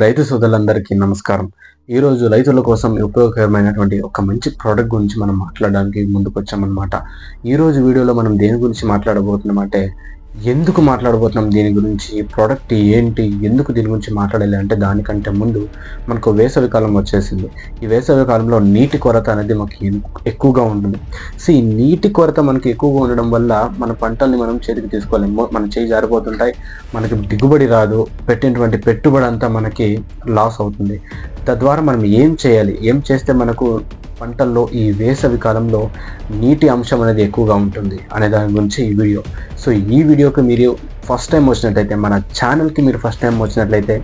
రైతు సోదరులందరికీ నమస్కారం. ఈరోజు రైతుల కోసం ఉపయోగకరమైనటువంటి ఒక మంచి ప్రోడక్ట్ గురించి మనం మాట్లాడడానికి ముందుకు వచ్చామన్నమాట. ఈరోజు వీడియోలో మనం దేని గురించి మాట్లాడబోతున్నామంటే, ఎందుకు మాట్లాడబోతున్నాం దీని గురించి, ప్రోడక్ట్ ఏంటి, ఎందుకు దీని గురించి మాట్లాడాలి అంటే దానికంటే ముందు మనకు వేసవి కాలం వచ్చేసింది. ఈ వేసవి కాలంలో నీటి కొరత అనేది మనకి ఎక్కువగా ఉంటుంది. సో ఈ నీటి కొరత మనకి ఎక్కువగా ఉండడం వల్ల మన పంటల్ని మనం చేతికి తీసుకోలేము. మన చేయి జారిపోతుంటాయి, మనకి దిగుబడి రాదు, పెట్టినటువంటి పెట్టుబడి అంతా మనకి లాస్ అవుతుంది. తద్వారా మనం ఏం చేయాలి, ఏం చేస్తే మనకు పంటల్లో ఈ వేసవి కాలంలో నీటి అంశం అనేది ఎక్కువగా ఉంటుంది అనే దాని గురించి ఈ వీడియో. సో ఈ వీడియోకి మీరు ఫస్ట్ టైం వచ్చినట్లయితే, మన ఛానల్కి మీరు ఫస్ట్ టైం వచ్చినట్లయితే,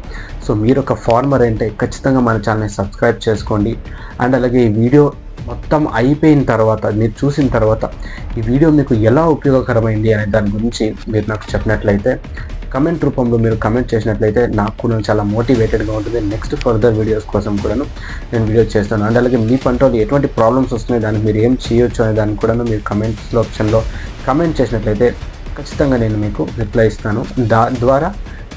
సో మీరు ఒక ఫార్మర్ అంటే ఖచ్చితంగా మన ఛానల్ని సబ్స్క్రైబ్ చేసుకోండి. అండ్ అలాగే ఈ వీడియో మొత్తం అయిపోయిన తర్వాత, మీరు చూసిన తర్వాత ఈ వీడియో మీకు ఎలా ఉపయోగకరమైంది అనే దాని గురించి మీరు నాకు చెప్పినట్లయితే, కమెంట్ రూపంలో మీరు కమెంట్ చేసినట్లయితే నాకు కూడా చాలా మోటివేటెడ్గా ఉంటుంది. నెక్స్ట్ ఫర్దర్ వీడియోస్ కోసం కూడాను నేను వీడియో చేస్తాను. అండ్ అలాగే మీ పంటలో ఎటువంటి ప్రాబ్లమ్స్ వస్తున్నాయి, దానికి మీరు ఏం చేయొచ్చు అనే దానికి కూడా మీరు కమెంట్స్లో ఆప్షన్లో కమెంట్ చేసినట్లయితే ఖచ్చితంగా నేను మీకు రిప్లై ఇస్తాను. దాని ద్వారా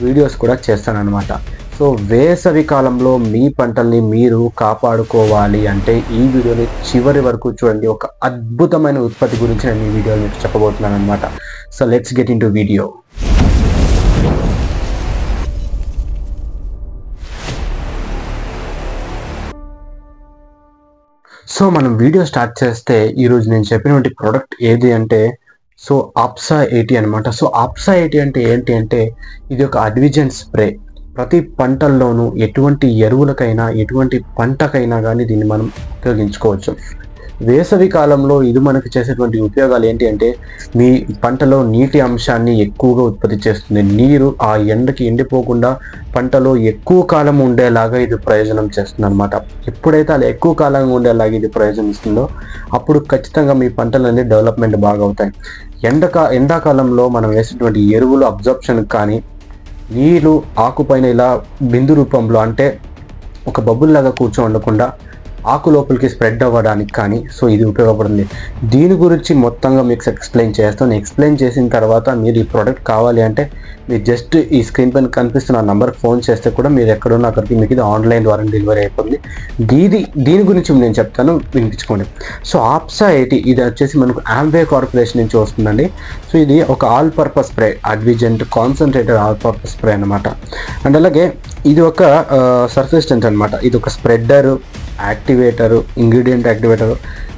వీడియోస్ కూడా చేస్తాను అనమాట. సో వేసవి కాలంలో మీ పంటల్ని మీరు కాపాడుకోవాలి అంటే ఈ వీడియోని చివరి వరకు చూడండి. ఒక అద్భుతమైన ఉత్పత్తి గురించి నేను ఈ వీడియోలో మీకు చెప్పబోతున్నాను అనమాట. So let's get in to video. So మనం వీడియో స్టార్ట్ చేస్తే, ఈరోజు నేను చెప్పినటువంటి ప్రోడక్ట్ ఏది అంటే సో ఆప్సా 80 అనమాట. సో ఆప్సా 80 అంటే ఏంటి అంటే, ఇది ఒక అడ్విజెంట్ స్ప్రే. ప్రతి పంటల్లోనూ ఎటువంటి ఎరువులకైనా ఎటువంటి పంటకైనా కానీ దీన్ని మనం ఉపయోగించుకోవచ్చు. వేసవి కాలంలో ఇది మనకు చేసేటువంటి ఉపయోగాలు ఏంటి అంటే, మీ పంటలో నీటి అంశాన్ని ఎక్కువగా ఉత్పత్తి చేస్తుంది. నీరు ఆ ఎండకి ఎండిపోకుండా పంటలో ఎక్కువ కాలం ఉండేలాగా ఇది ప్రయోజనం చేస్తుంది అనమాట. ఎప్పుడైతే అలా ఎక్కువ కాలంగా ఉండేలాగా ఇది ప్రయోజనం ఇస్తుందో అప్పుడు ఖచ్చితంగా మీ పంటలన్నీ డెవలప్మెంట్ బాగా అవుతాయి. ఎండాకాలంలో మనం వేసేటువంటి ఎరువులు అబ్జర్ప్షన్ కానీ, నీళ్ళు ఆకుపైన ఇలా బిందు రూపంలో అంటే ఒక బబుల్ లాగా ఉండకుండా ఆకు లోపలికి స్ప్రెడ్ అవ్వడానికి కానీ సో ఇది ఉపయోగపడుతుంది. దీని గురించి మొత్తంగా మీకు ఎక్స్ప్లెయిన్ చేస్తాను. ఎక్స్ప్లెయిన్ చేసిన తర్వాత మీరు ఈ ప్రోడక్ట్ కావాలి అంటే మీరు జస్ట్ ఈ స్క్రీన్ పైన కనిపిస్తున్న నంబర్కి ఫోన్ చేస్తే కూడా మీరు ఎక్కడున్నా అక్కడికి మీకు ఇది ఆన్లైన్ ద్వారా డెలివరీ అయిపోతుంది. దీని గురించి నేను చెప్తాను, వినిపించుకోండి. సో ఆప్సా 80 ఇది వచ్చేసి మనకు ఆంబే కార్పొరేషన్ నుంచి వస్తుందండి. సో ఇది ఒక ఆల్ పర్పస్ స్ప్రే, అడ్విజెంట్ కాన్సన్ట్రేటెడ్ ఆల్ పర్పస్ స్ప్రే అనమాట. అండ్ అలాగే ఇది ఒక సర్ఫేస్టెంట్ అనమాట. ఇది ఒక స్ప్రెడ్డర్, యాక్టివేటరు, ఇంగ్రీడియంట్ యాక్టివేటరు,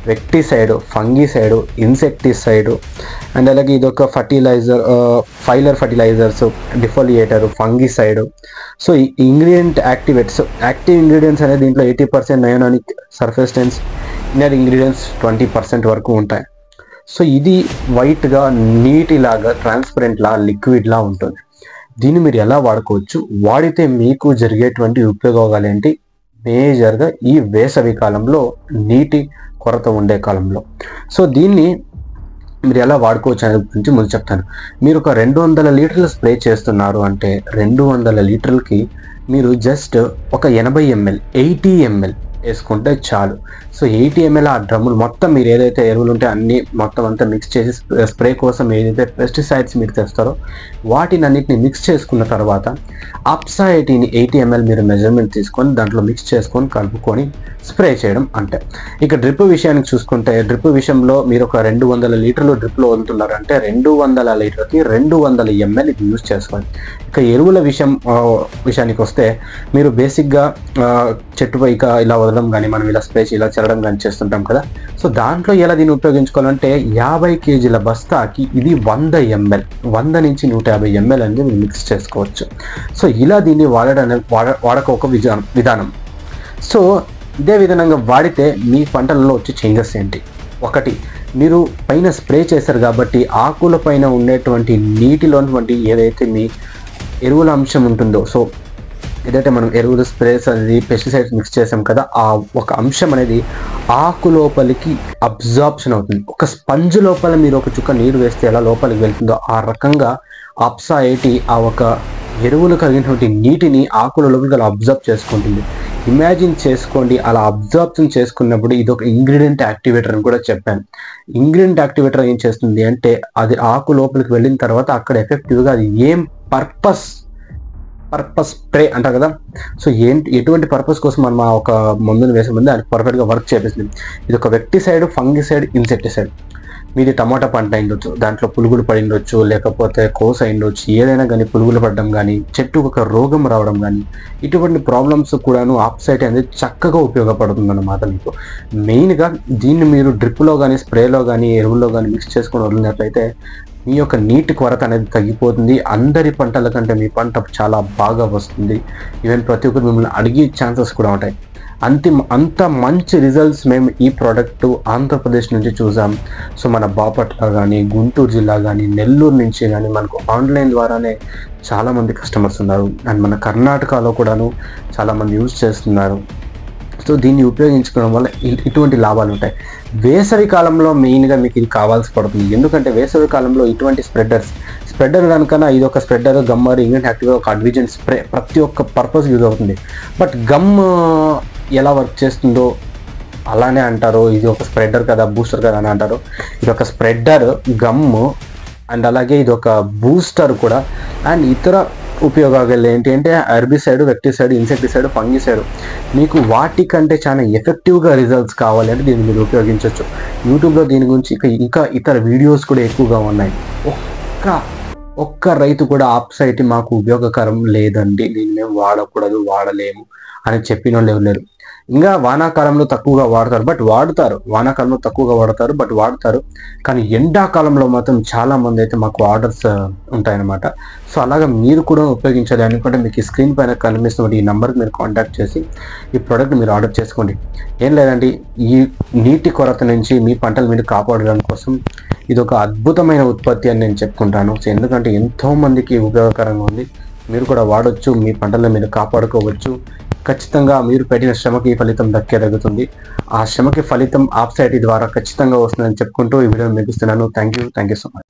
రెక్టిసైడ్, ఫంగిసైడ్, ఇన్సెక్టిసైడ్. అండ్ అలాగే ఇది ఒక fertiliser, foliar fertilisers, defoliator, fungicide. So ఈ ఇంగ్రీడియంట్ యాక్టివేట్స్, యాక్టివ్ ఇంగ్రీడియంట్స్ అనేది దీంట్లో 80% నయోనిక్ సర్ఫేస్టెన్స్, ఇన్నర్ ఇంగ్రీడియంట్స్ 20% వరకు ఉంటాయి. సో ఇది వైట్గా నీటిలాగా ట్రాన్స్పరెంట్లా లిక్విడ్లా ఉంటుంది. దీన్ని మీరు ఎలా వాడుకోవచ్చు, వాడితే మీకు జరిగేటువంటి ఉపయోగాలు ఏంటి, మేజర్గా ఈ వేసవి కాలంలో నీటి కొరత ఉండే కాలంలో. సో దీన్ని మీరు ఎలా వాడుకోవచ్చు అనే గురించి ముందు చెప్తాను. మీరు ఒక 200 లీటర్లు స్ప్రే చేస్తున్నారు అంటే 200 లీటర్లకి మీరు జస్ట్ ఒక 80 ml 80 ml వేసుకుంటే చాలు. సో 80 ml ఆ డ్రమ్ములు మొత్తం మీరు ఏదైతే ఎరువులు ఉంటే అన్నీ మొత్తం అంతా మిక్స్ చేసి స్ప్రే కోసం ఏదైతే పెస్టిసైడ్స్ మీరు తెస్తారో వాటిని అన్నిటిని మిక్స్ చేసుకున్న తర్వాత ఆప్సా 80 ml మీరు మెజర్మెంట్ తీసుకొని దాంట్లో మిక్స్ చేసుకొని కలుపుకొని స్ప్రే చేయడం అంటే. ఇక డ్రిప్ విషయానికి చూసుకుంటే, డ్రిప్ విషయంలో మీరు ఒక 200 లీటర్లు డ్రిప్లో వదులుతున్నారంటే 200 లీటర్కి 200 ml ఇది యూజ్ చేసుకోవాలి. ఇక ఎరువుల విషయానికి వస్తే, మీరు బేసిక్గా చెట్టుపై ఇక ఇలా వదలడం కానీ, మనం ఇలా స్ప్రే ఇలా చల్లడం కానీ చేస్తుంటాం కదా. సో దాంట్లో ఎలా దీన్ని ఉపయోగించుకోవాలంటే 50 kgల బస్తాకి ఇది 100 ml, 100 నుంచి 150 ml అనేది మీరు మిక్స్ చేసుకోవచ్చు. సో ఇలా దీన్ని వాడక ఒక విధానం. సో ఇదే విధంగా వాడితే మీ పంటలలో వచ్చే చేంజెస్ ఏంటి, ఒకటి మీరు పైన స్ప్రే చేశారు కాబట్టి ఆకుల పైన ఉండేటువంటి నీటిలోటువంటి ఏదైతే మీ ఎరువుల అంశం ఉంటుందో, సో ఏదైతే మనం ఎరువులు స్ప్రేస్ అనేది పెస్టిసైడ్స్ మిక్స్ చేసాం కదా, ఆ ఒక అంశం అనేది ఆకు లోపలికి అబ్జార్ప్షన్ అవుతుంది. ఒక స్పంజ్ లోపల మీరు ఒక చుక్క నీరు వేస్తే ఎలా లోపలికి వెళ్తుందో ఆ రకంగా ఆప్సా 80 ఆ ఒక ఎరువులు కలిగినటువంటి నీటిని ఆకుల లోపలికి అబ్జర్వ్ చేసుకుంటుంది. ఇమాజిన్ చేసుకోండి, అలా అబ్జర్ప్షన్ చేసుకున్నప్పుడు ఇది ఒక ఇంగ్రీడియంట్ యాక్టివేటర్ అని కూడా చెప్పాను. ఇంగ్రీడియంట్ యాక్టివేటర్ ఏం చేస్తుంది అంటే, అది ఆకు లోపలికి వెళ్ళిన తర్వాత అక్కడ ఎఫెక్టివ్గా అది ఏం పర్పస్ పర్పస్ స్ప్రే అంటారు కదా. సో ఎటువంటి పర్పస్ కోసం మనం ఆ ఒక మందుని వేసే ముందు అది పర్ఫెక్ట్గా వర్క్ చేపిస్తుంది. ఇది ఒక వెక్టిసైడ్, ఫంగిసైడ్, ఇన్సెక్టిసైడ్. మీది టమాటా పంట అయిండొచ్చు, దాంట్లో పురుగులు పడిండొచ్చు, లేకపోతే కోస అయిండొచ్చు, ఏదైనా కానీ పురుగులు పడడం కానీ, చెట్టుకు ఒక రోగం రావడం కానీ, ఇటువంటి ప్రాబ్లమ్స్ కూడాను ఆప్సైట్ అనేది చక్కగా ఉపయోగపడుతుంది అన్నమాట మీకు. మెయిన్గా దీన్ని మీరు డ్రిప్లో కానీ, స్ప్రేలో కానీ, ఎరువుల్లో కానీ మిక్స్ చేసుకొని వదిలినట్లయితే మీ యొక్క నీటి కొరత అనేది తగ్గిపోతుంది. అందరి పంటల కంటే మీ పంట చాలా బాగా వస్తుంది. ఈవెన్ ప్రతి ఒక్కరు మిమ్మల్ని అడిగే ఛాన్సెస్ కూడా ఉంటాయి. అంత మంచి రిజల్ట్స్ మేము ఈ ప్రోడక్ట్ ఆంధ్రప్రదేశ్ నుంచి చూసాం. సో మన బాపట్ల కానీ, గుంటూరు జిల్లా కానీ, నెల్లూరు నుంచి కానీ మనకు ఆన్లైన్ ద్వారానే చాలామంది కస్టమర్స్ ఉన్నారు. అండ్ మన కర్ణాటకలో కూడాను చాలామంది యూజ్ చేస్తున్నారు. సో దీన్ని ఉపయోగించుకోవడం వల్ల ఇటువంటి లాభాలు ఉంటాయి. వేసవి కాలంలో మెయిన్గా మీకు ఇది కావాల్సి పడుతుంది. ఎందుకంటే వేసవి కాలంలో ఇటువంటి స్ప్రెడర్ కనుక ఇది ఒక స్ప్రెడర్, గమ్మర్, ఇంగ్లాండ్ యాక్టివ్ ఒక అడ్విజెంట్ స్ప్రే ప్రతి ఒక్క పర్పస్ యూజ్ అవుతుంది. బట్ గమ్ ఎలా వర్క్ చేస్తుందో అలానే అంటారు. ఇది ఒక స్ప్రెడర్ కదా, బూస్టర్ కదా అని అంటారు. ఇది ఒక స్ప్రెడర్, గమ్, అండ్ అలాగే ఇది ఒక బూస్టర్ కూడా. అండ్ ఇతర ఉపయోగాలు ఏంటి అంటే హెర్బిసైడ్, వెక్టిసైడ్, ఇన్సెక్టిసైడ్, ఫంగిసైడ్. మీకు వాటికంటే చాలా ఎఫెక్టివ్గా రిజల్ట్స్ కావాలి అంటే దీన్ని మీరు ఉపయోగించవచ్చు. యూట్యూబ్లో దీని గురించి ఇంకా ఇతర వీడియోస్ కూడా ఎక్కువగా ఉన్నాయి. ఒక్క రైతు కూడా ఆప్సైట్ మాకు ఉపయోగకరం లేదండి, దీన్ని మేము వాడకూడదు, వాడలేము అని చెప్పిన వాళ్ళు ఎవరు లేరు. ఇంకా వానాకాలంలో తక్కువగా వాడతారు బట్ వాడతారు. కానీ ఎండాకాలంలో మాత్రం చాలా మంది అయితే మాకు ఆర్డర్స్ ఉంటాయన్నమాట. సో అలాగా మీరు కూడా ఉపయోగించాలి అనుకుంటే మీకు ఈ స్క్రీన్ పైన కనిపిస్తున్న ఈ నెంబర్కి మీరు కాంటాక్ట్ చేసి ఈ ప్రోడక్ట్ మీరు ఆర్డర్ చేసుకోండి. ఏం లేదండి, ఈ నీటి కొరత నుంచి మీ పంటలు మీరు కాపాడడం కోసం ఇది ఒక అద్భుతమైన ఉత్పత్తి అని నేను చెప్పుకుంటాను. సో ఎందుకంటే ఎంతోమందికి ఉపయోగకరంగా ఉంది. మీరు కూడా వాడొచ్చు, మీ పంటలను మీరు కాపాడుకోవచ్చు. ఖచ్చితంగా మీరు పెట్టిన శ్రమకి ఫలితం దక్కుతుంది. ఆ శ్రమకి ఫలితం ఆప్సైట్ ద్వారా ఖచ్చితంగా వస్తుందని చెప్పుకుంటూ ఈ వీడియో ముగిస్తున్నాను. Thank you so much.